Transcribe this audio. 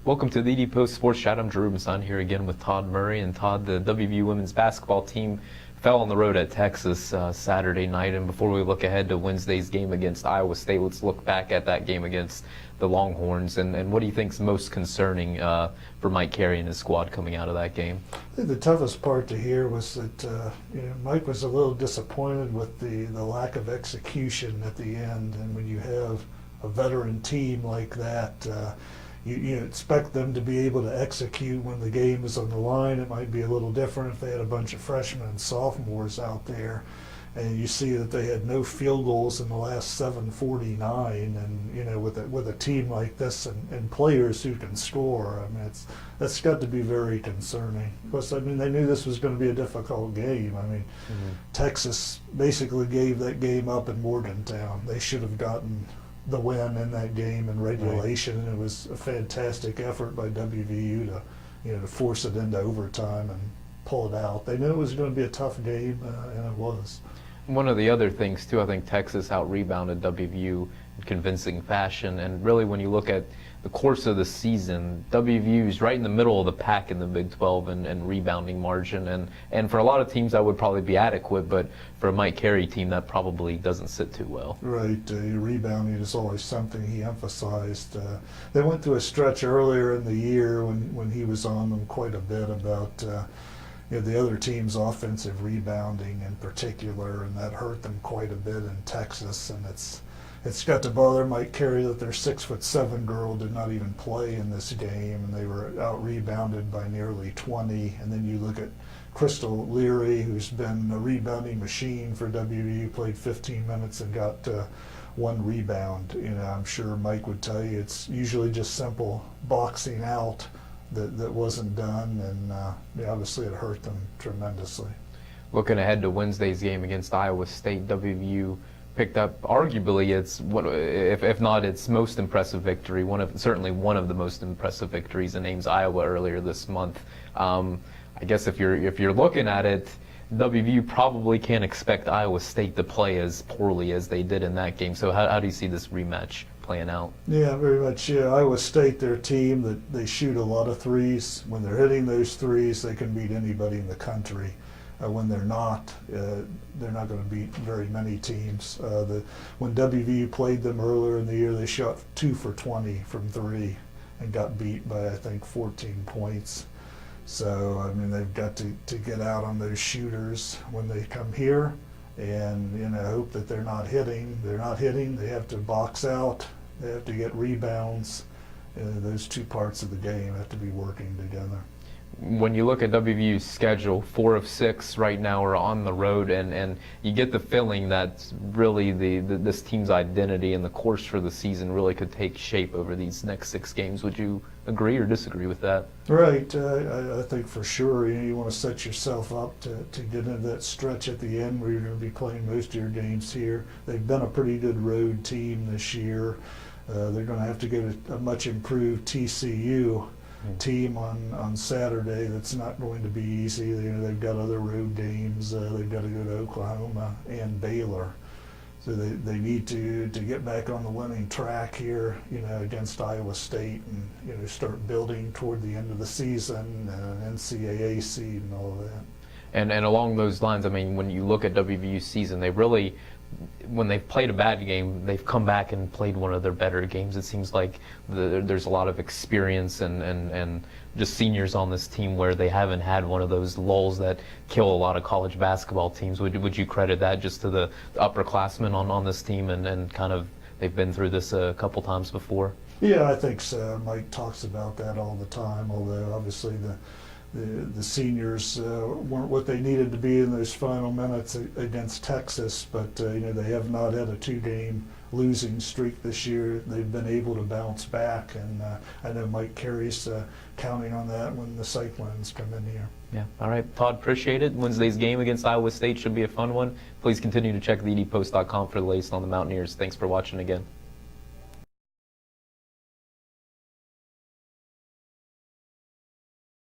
Welcome to the ED Post Sports Chat. I'm Rubenstein here again with Todd Murray. And Todd, the WVU women's basketball team fell on the road at Texas Saturday night. And before we look ahead to Wednesday's game against Iowa State, let's look back at that game against the Longhorns. And what do you think is most concerning for Mike Carey and his squad coming out of that game? I think the toughest part to hear was that Mike was a little disappointed with the lack of execution at the end. And when you have a veteran team like that, you expect them to be able to execute when the game is on the line. It might be a little different if they had a bunch of freshmen and sophomores out there, and you see that they had no field goals in the last 7:49. And with a team like this and players who can score, I mean that's got to be very concerning. Because they knew this was going to be a difficult game. Texas basically gave that game up in Morgantown. They should have gotten the win in that game in regulation. Right. It was a fantastic effort by WVU to force it into overtime and pull it out. They knew it was going to be a tough game, and it was. One of the other things too, I think Texas out-rebounded WVU in convincing fashion. And really, when you look at the course of the season, WVU is right in the middle of the pack in the Big 12 and rebounding margin. And for a lot of teams, that would probably be adequate, but for a Mike Carey team, that probably doesn't sit too well. Right. Rebounding is always something he emphasized. They went through a stretch earlier in the year when he was on them quite a bit about the other team's offensive rebounding in particular, and that hurt them quite a bit in Texas. And it's got to bother Mike Carey that their 6'7" girl did not even play in this game, and they were out-rebounded by nearly 20. And then you look at Crystal Leary, who's been a rebounding machine for WVU, played 15 minutes and got one rebound. I'm sure Mike would tell you it's usually just simple boxing out that wasn't done, and obviously it hurt them tremendously. Looking ahead to Wednesday's game against Iowa State, WVU picked up arguably if not its most impressive victory, certainly one of the most impressive victories in Ames, Iowa earlier this month. I guess if you're looking at it, WVU probably can't expect Iowa State to play as poorly as they did in that game. So how do you see this rematch playing out? Yeah, very much. Yeah, Iowa State, their team that they shoot a lot of threes. When they're hitting those threes, they can beat anybody in the country. When they're not going to beat very many teams. When WVU played them earlier in the year, they shot 2 for 20 from three and got beat by, I think, 14 points. So, they've got to get out on those shooters when they come here and, hope that they're not hitting. They're not hitting. They have to box out. They have to get rebounds. Those two parts of the game have to be working together. When you look at WVU's schedule, 4 of 6 right now are on the road, and you get the feeling that really this team's identity and the course for the season really could take shape over these next 6 games. Would you agree or disagree with that? Right. I think for sure you want to set yourself up to get into that stretch at the end where you're going to be playing most of your games here. They've been a pretty good road team this year. They're going to have to get a much improved TCU team on Saturday. That's not going to be easy. They've got other road games. They've got to go to Oklahoma and Baylor. So they need to get back on the winning track here, against Iowa State, and start building toward the end of the season, and NCAA seed and all of that. And along those lines, when you look at WVU's season, they really, when they've played a bad game, they've come back and played one of their better games. It seems like there's a lot of experience and just seniors on this team where they haven't had one of those lulls that kill a lot of college basketball teams. Would you credit that just to the upperclassmen on this team and kind of they've been through this a couple times before? Yeah, I think so. Mike talks about that all the time, although obviously the seniors weren't what they needed to be in those final minutes against Texas, but they have not had a 2-game losing streak this year. They've been able to bounce back, and I know Mike Carey's counting on that when the Cyclones come in here. Yeah. All right, Todd, appreciate it. Wednesday's game against Iowa State should be a fun one. Please continue to check theedpost.com for the latest on the Mountaineers. Thanks for watching again.